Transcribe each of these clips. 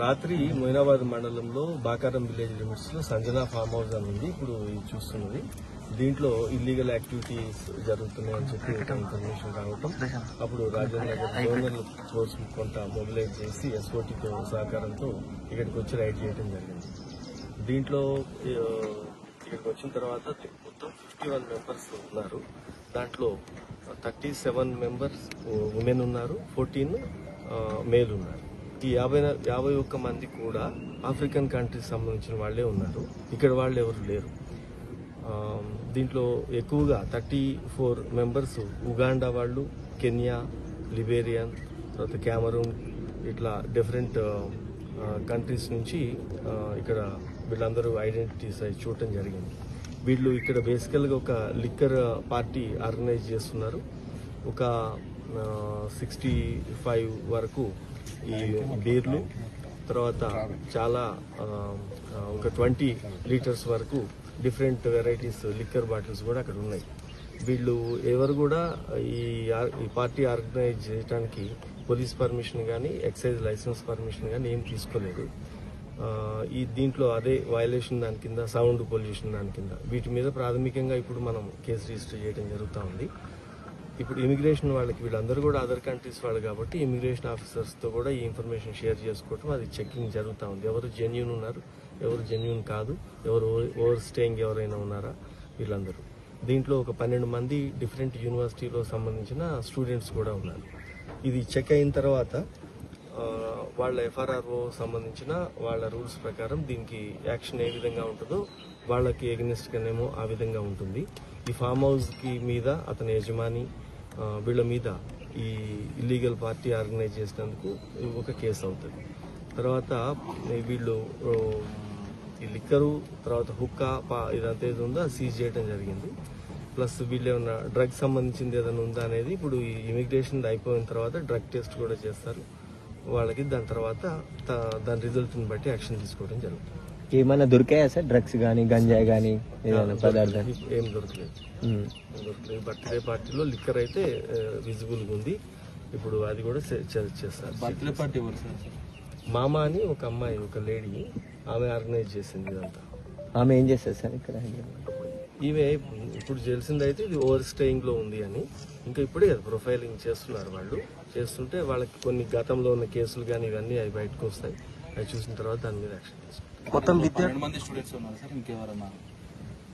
రాత్రి మొయినాబాద్ మండలంలో Bakaram village limits లో సంజనా ఫామ్ హౌస్ అని ఉంది. ఇప్పుడు ఇది చూస్తున్నది. దీంట్లో ఇల్లీగల్ యాక్టివిటీస్ జరుగుతున్నాయని చెప్పి ఇన్ఫర్మేషన్ రావటం, అప్పుడు రాజేంద్ర నగర్ జోనల్ ఫోర్స్ కొంత మొబిలైజ్ చేసి ఎస్ఓటీతో సహకారంతో ఇక్కడికి వచ్చి రైడ్ చేయడం జరిగింది. దీంట్లో ఇక్కడికి వచ్చిన తర్వాత మొత్తం 51 మెంబర్స్ ఉన్నారు. దాంట్లో 37 మెంబర్స్ ఉమెన్ ఉన్నారు, 14 మేల్ ఉన్నారు. ఈ 51 మంది కూడా ఆఫ్రికన్ కంట్రీస్ సంబంధించిన వాళ్లే ఉన్నారు. ఇక్కడ వాళ్ళు ఎవరు లేరు. దీంట్లో ఎక్కువగా 34 మెంబర్స్ ఉగాండా వాళ్ళు, కెన్యా, లిబేరియన్, తర్వాత క్యామరూన్, ఇట్లా డిఫరెంట్ కంట్రీస్ నుంచి ఇక్కడ వీళ్ళందరూ ఐడెంటిటీస్ అయి చూడటం జరిగింది. వీళ్ళు ఇక్కడ బేసికల్గా ఒక లిక్కర్ పార్టీ ఆర్గనైజ్ చేస్తున్నారు. ఒక 65 వరకు ఈ బీర్లు, తర్వాత చాలా ఒక 20 లీటర్స్ వరకు డిఫరెంట్ వెరైటీస్ లిక్కర్ బాటిల్స్ కూడా అక్కడ ఉన్నాయి. వీళ్ళు ఎవరు కూడా ఈ పార్టీ ఆర్గనైజ్ చేయడానికి పోలీస్ పర్మిషన్ కానీ ఎక్సైజ్ లైసెన్స్ పర్మిషన్ కానీ ఏం తీసుకోలేదు. దీంట్లో అదే వయలేషన్ దాని కింద, సౌండ్ పొల్యూషన్ దాని కింద, వీటి మీద ప్రాథమికంగా ఇప్పుడు మనం కేసు రిజిస్టర్ చేయడం జరుగుతూ ఉంది. ఇప్పుడు ఇమిగ్రేషన్ వాళ్ళకి వీళ్ళందరూ కూడా అదర్ కంట్రీస్ వాళ్ళు కాబట్టి ఇమిగ్రేషన్ ఆఫీసర్స్తో కూడా ఈ ఇన్ఫర్మేషన్ షేర్ చేసుకోవటం, అది చెకింగ్ జరుగుతూ ఉంది. ఎవరు జెన్యూన్ ఉన్నారు, ఎవరు జెన్యూన్ కాదు, ఎవరు ఓవర్ స్టేయింగ్ ఎవరైనా ఉన్నారా వీళ్ళందరూ. దీంట్లో ఒక 12 మంది డిఫరెంట్ యూనివర్సిటీలో సంబంధించిన స్టూడెంట్స్ కూడా ఉన్నారు. ఇది చెక్ అయిన తర్వాత వాళ్ళ ఎఫ్ఆర్ఆర్ఓ సంబంధించిన వాళ్ళ రూల్స్ ప్రకారం దీనికి యాక్షన్ ఏ విధంగా ఉంటుందో వాళ్ళకి ఎగనెస్ట్ గానేమో ఆ విధంగా ఉంటుంది. ఈ ఫామ్ హౌస్ కి మీద అతని యజమాని వీళ్ళ మీద ఈ ఇల్లీగల్ పార్టీ ఆర్గనైజ్ చేసినందుకు ఒక కేసు అవుతుంది. తర్వాత వీళ్ళు ఈ లిక్కరు, తర్వాత హుక్కా, ఇదంతా ఏది ఉందో అది సీజ్ చేయడం జరిగింది. ప్లస్ వీళ్ళు ఏమన్నా డ్రగ్ సంబంధించింది ఏదైనా ఉందా అనేది ఇప్పుడు ఈ ఇమిగ్రేషన్ అయిపోయిన తర్వాత డ్రగ్ టెస్ట్ కూడా చేస్తారు వాళ్ళకి. దాని తర్వాత దాని రిజల్ట్ని బట్టి యాక్షన్ తీసుకోవడం జరుగుతుంది. ఏమైనా దొరికాయా సార్? డ్రగ్స్ కానీ, గంజాయి కానీ, ఏదైనా పదార్థాలు ఏం దొరకలేదు. బర్త్డే పార్టీలో లిక్కర్ అయితే విజిబుల్గా ఉంది. ఇప్పుడు అది కూడా చేస్తారు. బర్త్డే పార్టీ మామ అని ఒక అమ్మాయి, ఒక లేడీ, ఆమె ఆర్గనైజ్ చేసింది ఇదంతా. ఆమె ఏం చేస్తారు సార్ ఇక్కడ? ఈమె ఇప్పుడు తెలిసింది అయితే ఇది ఓవర్ స్టేయింగ్ లో ఉంది అని. ఇంకా ఇప్పుడే కదా ప్రొఫైలింగ్ చేస్తున్నారు వాళ్ళు. చేస్తుంటే వాళ్ళకి కొన్ని గతంలో ఉన్న కేసులు కానీ ఇవన్నీ అవి బయటకు వస్తాయి. అవి చూసిన తర్వాత దాని మీద యాక్షన్ తీసుకుంటారు. మొత్తం 12 స్టూడెంట్స్ ఉన్నారు సార్, ఇంకెవరన్నా?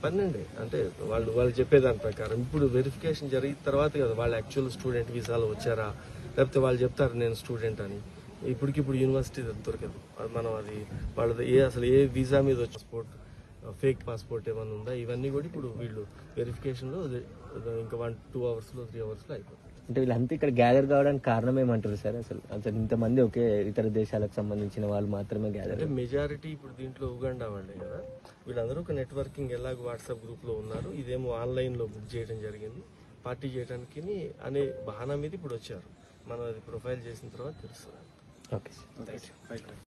12 అంటే వాళ్ళు చెప్పేదాని ప్రకారం ఇప్పుడు వెరిఫికేషన్ జరిగిన తర్వాత కదా వాళ్ళు యాక్చువల్ స్టూడెంట్ వీసాలో వచ్చారా, లేకపోతే వాళ్ళు చెప్తారు నేను స్టూడెంట్ అని. ఇప్పటికిప్పుడు యూనివర్సిటీ దొరకదు. మనం అది వాళ్ళది అసలు ఏ వీసా మీద వచ్చి పాస్పోర్ట్, ఫేక్ పాస్పోర్ట్ ఏమైనా ఉందా, ఇవన్నీ కూడా ఇప్పుడు వీళ్ళు వెరిఫికేషన్ లో ఇంకా 1-2 అవర్స్లో 3 అవర్స్లో అయిపోతుంది. అంటే వీళ్ళంతా ఇక్కడ గ్యాదర్ కావడానికి కారణం ఏమంటారు సార్? అసలు ఇంతమంది ఒకే ఇతర దేశాలకు సంబంధించిన వాళ్ళు మాత్రమే గ్యాదర్? అంటే మెజారిటీ ఇప్పుడు దీంట్లో ఉగాండా వాళ్ళే కదా. వీళ్ళందరూ ఒక నెట్వర్కింగ్ ఎలాగో వాట్సాప్ గ్రూప్ లో ఉన్నారు. ఇదేమో ఆన్లైన్ లో బుక్ చేయడం జరిగింది పార్టీ చేయడానికి అనే బహానా మీద ఇప్పుడు వచ్చారు. మనం అది ప్రొఫైల్ చేసిన తర్వాత తెలుస్తుంది. Okay sir.